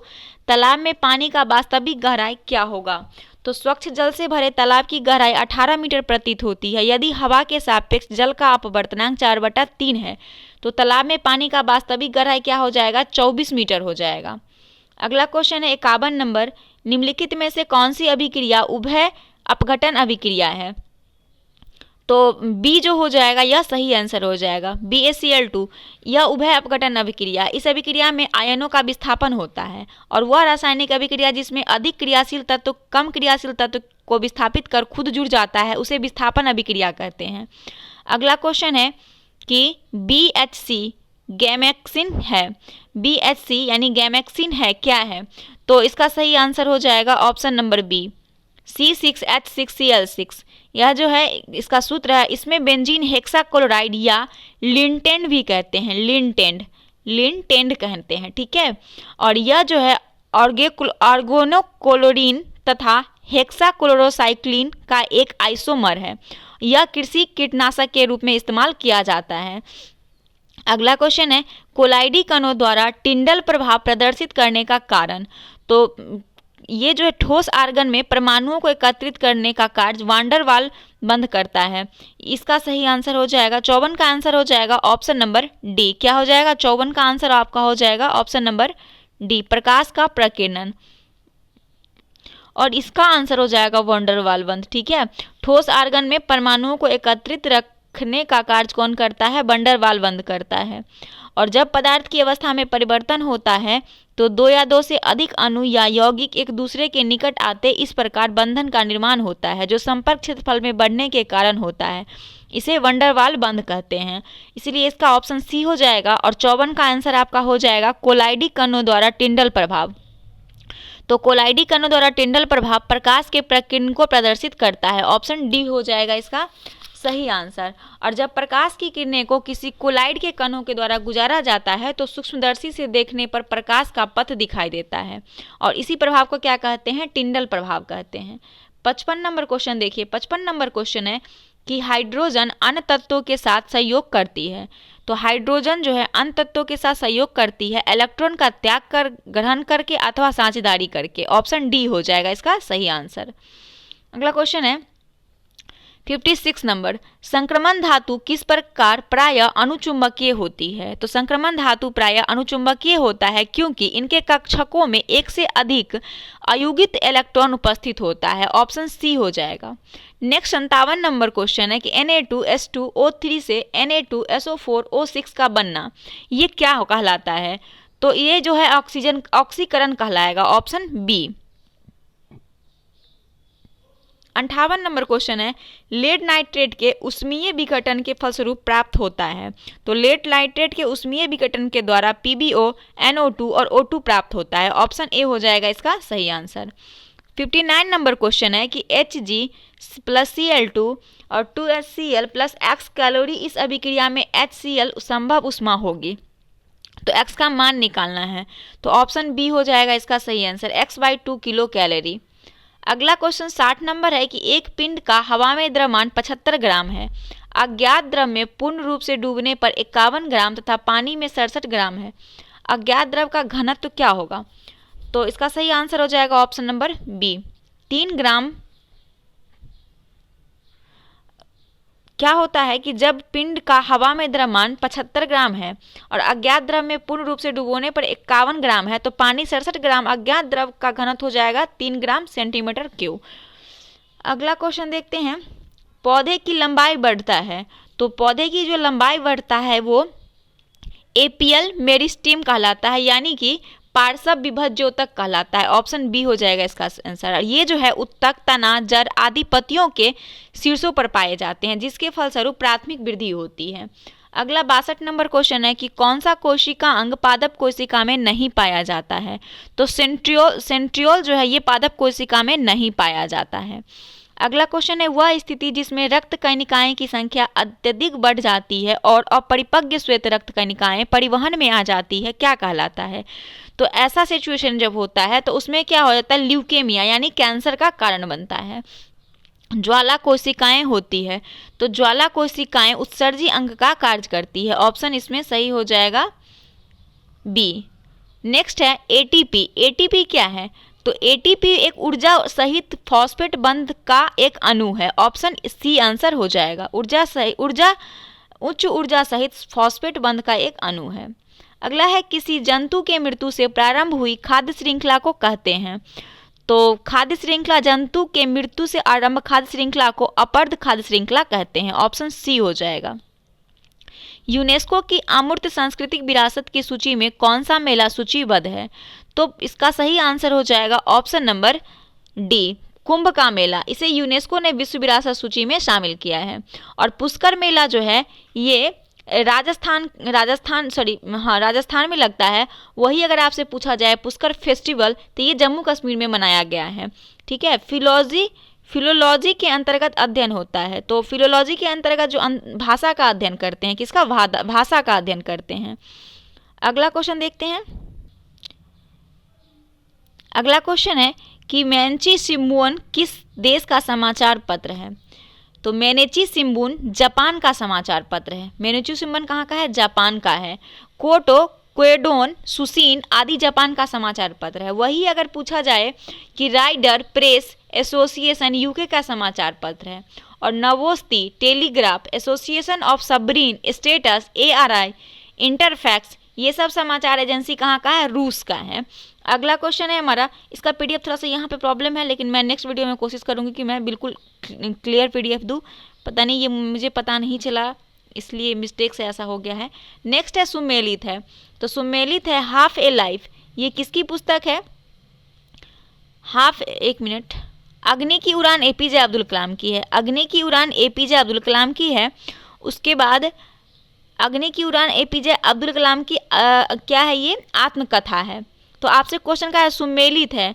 तालाब में पानी का वास्तविक गहराई क्या होगा। तो स्वच्छ जल से भरे तालाब की गहराई 18 मीटर प्रतीत होती है। यदि हवा के सापेक्ष जल का अपवर्तनांक 4/3 है तो तालाब में पानी का वास्तविक गहराई क्या हो जाएगा, 24 मीटर हो जाएगा। अगला क्वेश्चन है 51 नंबर, निम्नलिखित में से कौन सी अभिक्रिया उभय अपघटन अभिक्रिया है। तो बी जो हो जाएगा यह सही आंसर हो जाएगा, BaCl2 यह उभय अपघटन अभिक्रिया। इस अभिक्रिया में आयनों का विस्थापन होता है और वह रासायनिक अभिक्रिया जिसमें अधिक क्रियाशील तत्व कम क्रियाशील तत्व को विस्थापित कर खुद जुड़ जाता है उसे विस्थापन अभिक्रिया कहते हैं। अगला क्वेश्चन है कि BHC गैमेक्सिन है। BHC यानी गैमेक्सिन है क्या है? तो इसका सही आंसर हो जाएगा ऑप्शन नंबर बी, C6H6Cl6। यह जो है इसका सूत्र है, इसमें बेंजीन हेक्साक्लोराइड या लिंटेंड भी कहते हैं, लिंटेंड कहते हैं, ठीक है। और यह जो है ऑर्गेनोक्लोरीन तथा हेक्साक्लोरोसाइक्लिन का एक आइसोमर है। यह कृषि कीटनाशक के रूप में इस्तेमाल किया जाता है। अगला क्वेश्चन है, कोलाइडी कणों द्वारा टिंडल प्रभाव प्रदर्शित करने का कारण। तो ये जो है ठोस आर्गन में परमाणुओं को एकत्रित करने का कार्य वांडर वाल बंद करता है। इसका सही आंसर हो जाएगा 54 का आंसर हो जाएगा ऑप्शन नंबर डी। क्या हो जाएगा? 54 का आंसर आपका हो जाएगा ऑप्शन नंबर डी, प्रकाश का प्रकीर्णन। और इसका आंसर हो जाएगा वांडर वाल बंद, ठीक है। ठोस आर्गन में परमाणुओं को एकत्रित रखने का कार्य कौन करता है? वंडर वाल बंद करता है। और जब पदार्थ की अवस्था में परिवर्तन होता है तो दो या दो से अधिक अणु या यौगिक एक दूसरे के निकट आते इस प्रकार बंधन का निर्माण होता है, जो संपर्क क्षेत्रफल में बढ़ने के कारण होता है। इसे वंडर वाल बंध कहते हैं। इसलिए इसका ऑप्शन सी हो जाएगा। और 54 का आंसर आपका हो जाएगा कोलाइडी कणों द्वारा टिंडल प्रभाव। तो कोलाइडी कणों द्वारा टिंडल प्रभाव प्रकाश के प्रकीर्णन को प्रदर्शित करता है। ऑप्शन डी हो जाएगा इसका सही आंसर। और जब प्रकाश की किरणें को किसी कोलाइड के कणों के द्वारा गुजारा जाता है तो सूक्ष्मदर्शी से देखने पर प्रकाश का पथ दिखाई देता है, और इसी प्रभाव को क्या कहते हैं? टिंडल प्रभाव कहते हैं। 55 नंबर क्वेश्चन देखिए। 55 नंबर क्वेश्चन है कि हाइड्रोजन अन्य तत्वों के साथ सहयोग करती है। तो हाइड्रोजन जो है अन्य तत्वों के साथ सहयोग करती है इलेक्ट्रॉन का त्याग कर, ग्रहण करके अथवा साझेदारी करके। ऑप्शन डी हो जाएगा इसका सही आंसर। अगला क्वेश्चन है 56 नंबर, संक्रमण धातु किस प्रकार प्रायः अनुचुंबकीय होती है? तो संक्रमण धातु प्रायः अनुचुंबकीय होता है क्योंकि इनके कक्षकों में एक से अधिक अयुगित इलेक्ट्रॉन उपस्थित होता है। ऑप्शन सी हो जाएगा। नेक्स्ट 57 नंबर क्वेश्चन है कि Na2H2O3 से Na2SO4O6 का बनना ये क्या कहलाता है? तो ये जो है ऑक्सीकरण कहलाएगा। Option B. 58 नंबर क्वेश्चन है, लेड नाइट्रेट के उष्मीय विघटन के फलस्वरूप प्राप्त होता है। तो लेड नाइट्रेट के उष्मीय विघटन के द्वारा PbO, NO2 और O2 प्राप्त होता है। ऑप्शन ए हो जाएगा इसका सही आंसर। 59 नंबर क्वेश्चन है कि Hg+Cl2 और 2HCl + X कैलोरी इस अभिक्रिया में HCl संभव ऊष्मा होगी, तो X का मान निकालना है। तो ऑप्शन बी हो जाएगा इसका सही आंसर, X/2 किलो कैलोरी। अगला क्वेश्चन 60 नंबर है कि एक पिंड का हवा में द्रव्यमान 75 ग्राम है, अज्ञात द्रव में पूर्ण रूप से डूबने पर 51 ग्राम तथा पानी में 67 ग्राम है। अज्ञात द्रव का घनत्व क्या होगा? तो इसका सही आंसर हो जाएगा ऑप्शन नंबर बी, 3 ग्राम। क्या होता है कि जब पिंड का हवा में द्रव्यमान 75 ग्राम है और अज्ञात द्रव में पूर्ण रूप से डुबोने पर 51 ग्राम है, तो पानी 67 ग्राम, अज्ञात द्रव का घनत्व हो जाएगा 3 ग्राम सेंटीमीटर क्यूब। अगला क्वेश्चन देखते हैं, पौधे की लंबाई बढ़ता है। तो पौधे की जो लंबाई बढ़ता है वो एपियल मेरिस्टेम कहलाता है, यानी कि पार्श्व विभज्योतक कहलाता है। ऑप्शन बी हो जाएगा इसका आंसर। ये जो है उत्तक, तना, जड़ आदि पत्तियों के शीर्षों पर पाए जाते हैं, जिसके फलस्वरूप प्राथमिक वृद्धि होती है। अगला 62 नंबर क्वेश्चन है कि कौन सा कोशिका अंग पादप कोशिका में नहीं पाया जाता है? तो सेंट्रियोल जो है ये पादप कोशिका में नहीं पाया जाता है। अगला क्वेश्चन है, वह स्थिति जिसमें रक्त कणिकाएं की संख्या अत्यधिक बढ़ जाती है और अपरिपक्व श्वेत रक्त कणिकाएं परिवहन में आ जाती है, क्या कहलाता है? तो ऐसा सिचुएशन जब होता है तो उसमें क्या हो जाता है? ल्यूकेमिया यानी कैंसर का कारण बनता है। ज्वाला कोशिकाएं होती है, तो ज्वाला कोशिकाएं उत्सर्जी अंग का कार्य करती है। ऑप्शन इसमें सही हो जाएगा बी। नेक्स्ट है एटीपी। एटीपी क्या है? तो एटीपी एक ऊर्जा सहित फॉस्फेट बंध का एक अणु है। ऑप्शन सी आंसर हो जाएगा। उच्च ऊर्जा सहित फॉस्फेट बंध का एक अणु है। अगला है, किसी जंतु के मृत्यु से प्रारंभ हुई खाद्य श्रृंखला को कहते हैं। तो खाद्य श्रृंखला, जंतु के मृत्यु से आरंभ खाद्य श्रृंखला को अपर्ध खाद्य श्रृंखला कहते हैं। ऑप्शन सी हो जाएगा। यूनेस्को की अमूर्त सांस्कृतिक विरासत की सूची में कौन सा मेला सूचीबद्ध है? तो इसका सही आंसर हो जाएगा ऑप्शन नंबर डी, कुंभ का मेला। इसे यूनेस्को ने विश्व विरासत सूची में शामिल किया है। और पुष्कर मेला जो है ये राजस्थान में लगता है। वही अगर आपसे पूछा जाए पुष्कर फेस्टिवल तो ये जम्मू कश्मीर में मनाया गया है। ठीक है, फिलोलॉजी के अंतर्गत अध्ययन होता है। तो फिलोलॉजी के अंतर्गत जो भाषा का अध्ययन करते हैं, किसका, भाषा का अध्ययन करते हैं। अगला क्वेश्चन देखते हैं। अगला क्वेश्चन है कि मेनिची शिंबुन किस देश का समाचार पत्र है। तो मेनिची शिंबुन जापान का समाचार पत्र है। मेनिची शिंबुन कहाँ का है, जापान का है। कोटो, क्वेडोन, सुशिन आदि जापान का समाचार पत्र है। वही अगर पूछा जाए कि राइडर प्रेस एसोसिएशन यूके का समाचार पत्र है। और Novosti telegraph association of sovereign states ARI Interfax ये सब समाचार एजेंसी कहाँ का है, रूस का है। अगला क्वेश्चन है हमारा, इसका PDF थोड़ा सा यहाँ पे प्रॉब्लम है, लेकिन मैं नेक्स्ट वीडियो में कोशिश करूँगी कि मैं बिल्कुल क्लियर PDF दूँ। पता नहीं, ये मुझे पता नहीं चला, इसलिए मिस्टेक से ऐसा हो गया है। नेक्स्ट है सुमेलित है। तो सुमेलित है हाफ ए लाइफ, ये किसकी पुस्तक है, अग्नि की उड़ान APJ अब्दुल कलाम की है। अग्नि की उड़ान APJ अब्दुल कलाम की है। उसके बाद अग्नि की उड़ान APJ अब्दुल कलाम की क्या है, ये आत्मकथा है। तो आपसे क्वेश्चन का है सुमेलित है,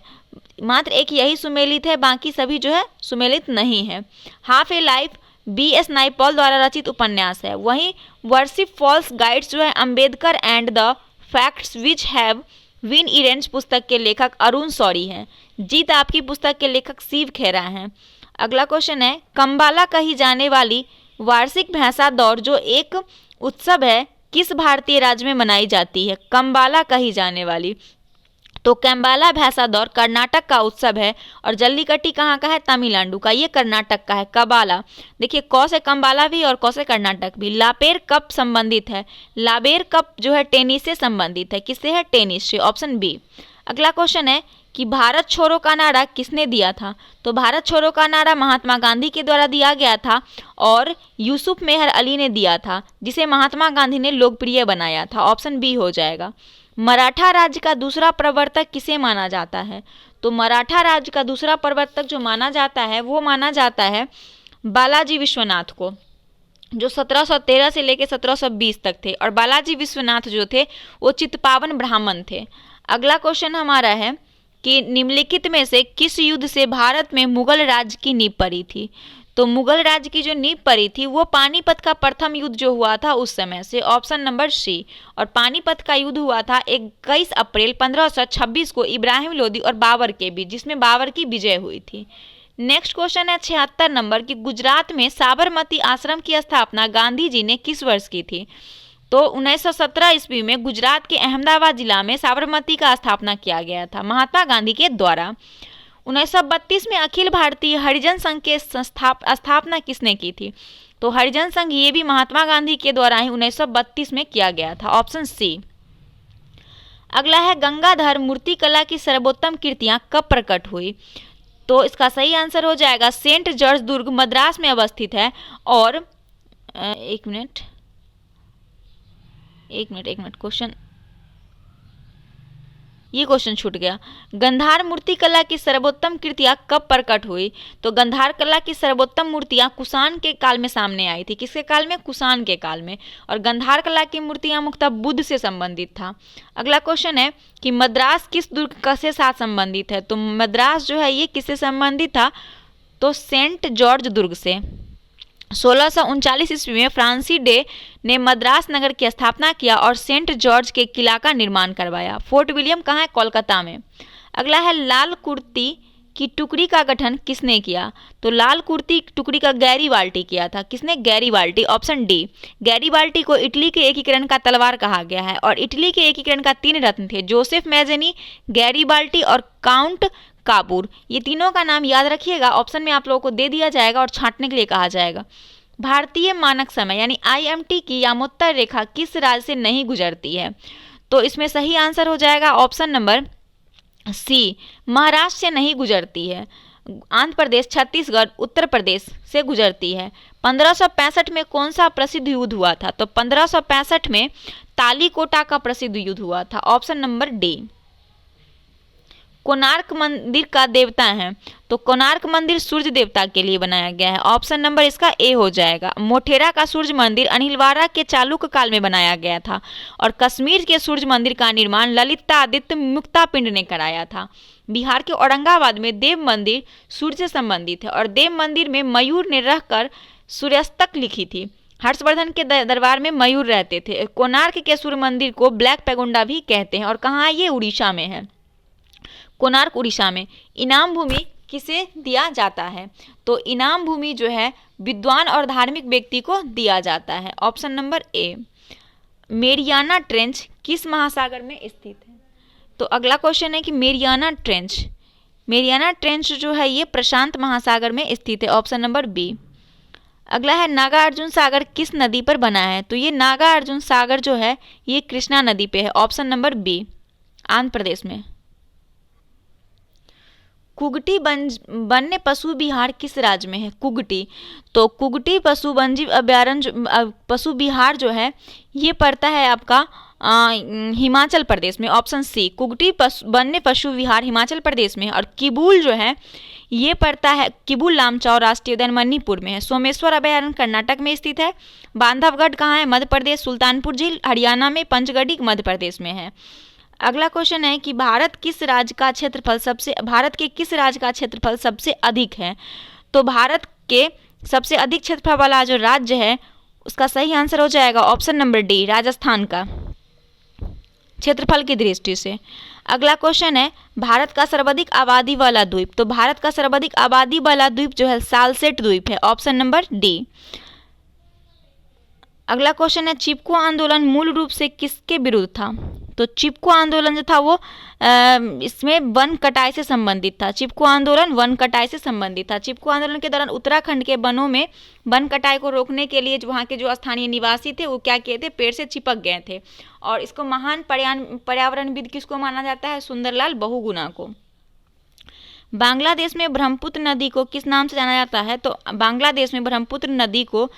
मात्र एक यही सुमेलित है, बाकी सभी जो है सुमेलित नहीं है। हाफ ए लाइफ BS नाइपॉल द्वारा रचित उपन्यास है। वहीं वर्शिप फॉल्स गाइड्स जो है Ambedkar and the facts which have been erased पुस्तक के लेखक अरुण शौरी हैं। जीत आपकी पुस्तक के लेखक शिव खेरा हैं। अगला क्वेश्चन है, कंबाला कही जाने वाली वार्षिक भैंसा दौड़ जो एक उत्सव है किस भारतीय राज्य में मनाई जाती है। कंबाला कही जाने वाली, तो कैम्बाला भैंसा दौड़ कर्नाटक का उत्सव है। और जल्लीकट्टी कहाँ का है, तमिलनाडु का, ये कर्नाटक का है। कबाला, देखिए कौ से कंबाला भी और कौ से कर्नाटक भी। लापेर कप संबंधित है, लाबेर कप जो है टेनिस से संबंधित है। किससे है, टेनिस से, ऑप्शन बी। अगला क्वेश्चन है कि भारत छोड़ो का नारा किसने दिया था। तो भारत छोड़ो का नारा महात्मा गांधी के द्वारा दिया गया था और यूसुफ मेहर अली ने दिया था, जिसे महात्मा गांधी ने लोकप्रिय बनाया था। ऑप्शन बी हो जाएगा। मराठा राज्य का दूसरा प्रवर्तक किसे माना जाता है। तो मराठा राज्य का दूसरा प्रवर्तक जो माना जाता है वो माना जाता है बालाजी विश्वनाथ को, जो 1713 से लेकर 1720 तक थे। और बालाजी विश्वनाथ जो थे वो चित्पावन ब्राह्मण थे। अगला क्वेश्चन हमारा है कि निम्नलिखित में से किस युद्ध से भारत में मुगल राज्य की नींव पड़ी थी। तो मुगल राज्य की जो नींव पड़ी थी वो पानीपत का प्रथम युद्ध जो हुआ था उस समय से, ऑप्शन नंबर सी। और पानीपत का युद्ध हुआ था 21 अप्रैल 1526 को इब्राहिम लोदी और बाबर के बीच, जिसमें बाबर की विजय हुई थी। नेक्स्ट क्वेश्चन है 76 नंबर कि गुजरात में साबरमती आश्रम की स्थापना गांधी जी ने किस वर्ष की थी। तो 1917 ईस्वी में गुजरात के अहमदाबाद जिला में साबरमती का स्थापना किया गया था महात्मा गांधी के द्वारा। 1932 में अखिल भारतीय हरिजन संघ के स्थापना किसने की थी। तो हरिजन संघ ये भी महात्मा गांधी के द्वारा ही 1932 में किया गया था, ऑप्शन सी। अगला है गंगाधर मूर्तिकला की सर्वोत्तम कृतियां कब प्रकट हुई। तो इसका सही आंसर हो जाएगा सेंट जॉर्ज दुर्ग मद्रास में अवस्थित है। और एक मिनट क्वेश्चन, ये क्वेश्चन छूट गया। गंधार मूर्तिकला की सर्वोत्तम कृतियां कब प्रकट हुई। तो गंधार कला की सर्वोत्तम मूर्तियां कुषाण के काल में सामने आई थी। किसके काल में, कुषाण के काल में। और गंधार कला की मूर्तियां मुख्यतः बुद्ध से संबंधित था। अगला क्वेश्चन है कि मद्रास किस दुर्ग से साथ संबंधित है। तो मद्रास जो है ये किससे संबंधित था, तो सेंट जॉर्ज दुर्ग से। 1639 ईस्वी में फ्रांसी डे ने मद्रास नगर की स्थापना किया और सेंट जॉर्ज के किला का निर्माण करवाया। फोर्ट विलियम कहाँ है, कोलकाता में। अगला है लाल कुर्ती की टुकड़ी का गठन किसने किया। तो लाल कुर्ती टुकड़ी का गैरीबाल्टी किया था। किसने, गैरीबाल्टी, ऑप्शन डी। गैरीबाल्टी को इटली के एकीकरण का तलवार कहा गया है। और इटली के एकीकरण का 3 रत्न थे, जोसेफ मैजेनी, गैरीबाल्टी और काउंट काबूर। ये तीनों का नाम याद रखिएगा, ऑप्शन में आप लोगों को दे दिया जाएगा और छांटने के लिए कहा जाएगा। भारतीय मानक समय यानी IMT की यामोत्तर रेखा किस राज्य से नहीं गुजरती है। तो इसमें सही आंसर हो जाएगा ऑप्शन नंबर सी, महाराष्ट्र से नहीं गुजरती है। आंध्र प्रदेश, छत्तीसगढ़, उत्तर प्रदेश से गुजरती है। 1565 में कौन सा प्रसिद्ध युद्ध हुआ था। तो 1565 में तालीकोटा का प्रसिद्ध युद्ध हुआ था, ऑप्शन नंबर डी। कोणार्क मंदिर का देवता है? तो कोणार्क मंदिर सूर्य देवता के लिए बनाया गया है। ऑप्शन नंबर इसका ए हो जाएगा। मोटेरा का सूर्य मंदिर अनिलवारा के चालुक्य काल में बनाया गया था और कश्मीर के सूर्य मंदिर का निर्माण ललितादित्य मुक्तापिंड ने कराया था। बिहार के औरंगाबाद में देव मंदिर सूर्य से संबंधित है और देव मंदिर में मयूर ने रहकर सूर्यास्तक लिखी थी। हर्षवर्धन के दरबार में मयूर रहते थे। कोणार्क के सूर्य मंदिर को ब्लैक पैगोंडा भी कहते हैं और कहाँ ये उड़ीसा में है। कोणार्क उड़ीसा में। इनाम भूमि किसे दिया जाता है? तो इनाम भूमि जो है विद्वान और धार्मिक व्यक्ति को दिया जाता है। Option number A. Mariana trench किस महासागर में स्थित है? तो अगला क्वेश्चन है कि मेरियाना ट्रेंच जो है ये प्रशांत महासागर में स्थित है। Option number B. अगला है नागार्जुन सागर किस नदी पर बना है? तो ये नागार्जुन सागर जो है ये कृष्णा नदी पे है। Option number B, Andhra Pradesh में। कुगटी वन्य पशु विहार किस राज्य में है? कुगटी, तो कुगटी पशु वन्यजीव अभयारण्य पशु विहार जो है ये पड़ता है आपका हिमाचल प्रदेश में। ऑप्शन सी, कुगटी वन्य पशु विहार हिमाचल प्रदेश में है। और किबूल जो है ये पड़ता है, किबूल लामचौ राष्ट्रीय उद्यान मणिपुर में है। सोमेश्वर अभयारण्य कर्नाटक में स्थित है। बांधवगढ़ कहाँ है? मध्य प्रदेश। सुल्तानपुर झील हरियाणा में। पंचगढ़ी मध्य प्रदेश में है। अगला क्वेश्चन है कि भारत के किस राज्य का क्षेत्रफल सबसे अधिक है? तो भारत के सबसे अधिक क्षेत्रफल वाला जो राज्य है उसका सही आंसर हो जाएगा ऑप्शन नंबर डी, राजस्थान का, क्षेत्रफल की दृष्टि से। अगला क्वेश्चन है भारत का सर्वाधिक आबादी वाला द्वीप। तो भारत का सर्वाधिक आबादी वाला द्वीप जो है सालसेट द्वीप है। Option number D. अगला क्वेश्चन है चिपको आंदोलन मूल रूप से किसके विरुद्ध था? तो चिपको आंदोलन जो था वो इसमें वन कटाई से संबंधित था। चिपको आंदोलन वन कटाई से संबंधित था। चिपको आंदोलन के दौरान उत्तराखंड के वनों में वन कटाई को रोकने के लिए वहाँ के जो स्थानीय निवासी थे वो क्या किए थे? पेड़ से चिपक गए थे। और इसको महान पर्यावरणविद किसको माना जाता है? सुंदरलाल बहुगुणा को। बांग्लादेश में ब्रह्मपुत्र नदी को किस नाम से जाना जाता है? तो बांग्लादेश में ब्रह्मपुत्र नदी को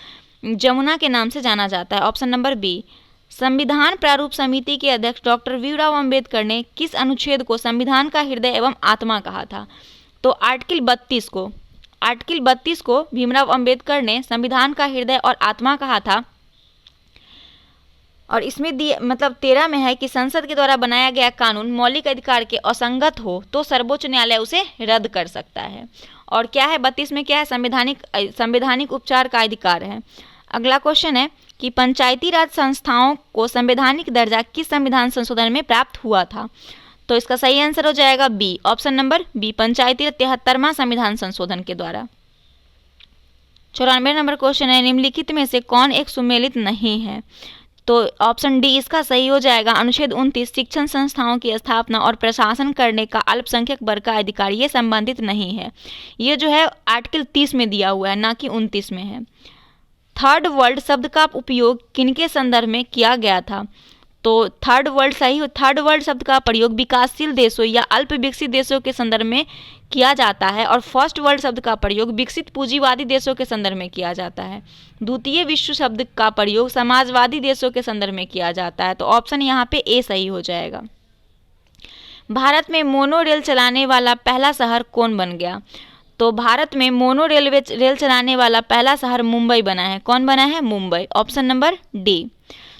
जमुना के नाम से जाना जाता है। Option number B. संविधान प्रारूप समिति के अध्यक्ष डॉक्टर भीमराव अंबेडकर ने किस अनुच्छेद को संविधान का हृदय एवं आत्मा कहा था? तो आर्टिकल 32 को भीमराव अंबेडकर ने संविधान का हृदय और आत्मा कहा था। और इसमें 13 में है कि संसद के द्वारा बनाया गया कानून मौलिक अधिकार के असंगत हो तो सर्वोच्च न्यायालय उसे रद्द कर सकता है। और क्या है 32 में? क्या है? संवैधानिक उपचार का अधिकार है। अगला क्वेश्चन है कि पंचायती राज संस्थाओं को संवैधानिक दर्जा किस संविधान संशोधन में प्राप्त हुआ था? तो इसका सही आंसर हो जाएगा बी, ऑप्शन नंबर बी, पंचायती 73वां संविधान संशोधन के द्वारा। 94 नंबर क्वेश्चन है निम्नलिखित में से कौन एक सुमेलित नहीं है? तो ऑप्शन डी इसका सही हो जाएगा। अनुच्छेद 29 शिक्षण संस्थाओं की स्थापना और प्रशासन करने का अल्पसंख्यक वर्ग का अधिकार ये संबंधित नहीं है। ये जो है आर्टिकल 30 में दिया हुआ है, ना कि 29 में है। थर्ड वर्ल्ड शब्द का उपयोग किनके संदर्भ में किया गया था? तो थर्ड वर्ल्ड शब्द का प्रयोग विकासशील देशों या अल्प विकसित देशों के संदर्भ में किया जाता है और फर्स्ट वर्ल्ड शब्द का प्रयोग विकसित पूंजीवादी देशों के संदर्भ में किया जाता है। द्वितीय विश्व शब्द का प्रयोग समाजवादी देशों के संदर्भ में किया जाता है। तो ऑप्शन यहाँ पे ए सही हो जाएगा। भारत में मोनो रेल चलाने वाला पहला शहर कौन बन गया? तो भारत में मोनो रेल चलाने वाला पहला शहर मुंबई बना है। कौन बना है? मुंबई। Option number D.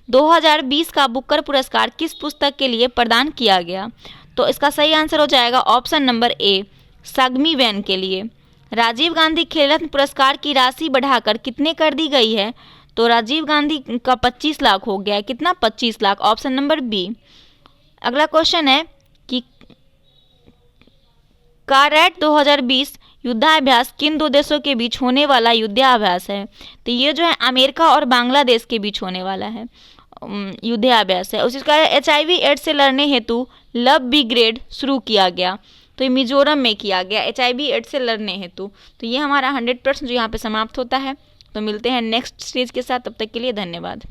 2020 का बुकर पुरस्कार किस पुस्तक के लिए प्रदान किया गया? तो इसका सही आंसर हो जाएगा ऑप्शन नंबर ए, साग्मी वैन के लिए। राजीव गांधी खेल रत्न पुरस्कार की राशि बढ़ाकर कितने कर दी गई है? तो राजीव गांधी का 25 लाख हो गया है। कितना? 25 लाख। Option number B. अगला क्वेश्चन है कि कारैट 2020 युद्धाभ्यास किन दो देशों के बीच होने वाला युद्धाभ्यास है? तो ये जो है अमेरिका और बांग्लादेश के बीच होने वाला है युद्धाभ्यास है। उसका HIV एड्स से लड़ने हेतु लव ब्रिगेड शुरू किया गया। तो ये मिजोरम में किया गया HIV एड्स से लड़ने हेतु। तो ये हमारा 100% जो यहाँ पे समाप्त होता है। तो मिलते हैं नेक्स्ट सीरीज के साथ, तब तक के लिए धन्यवाद।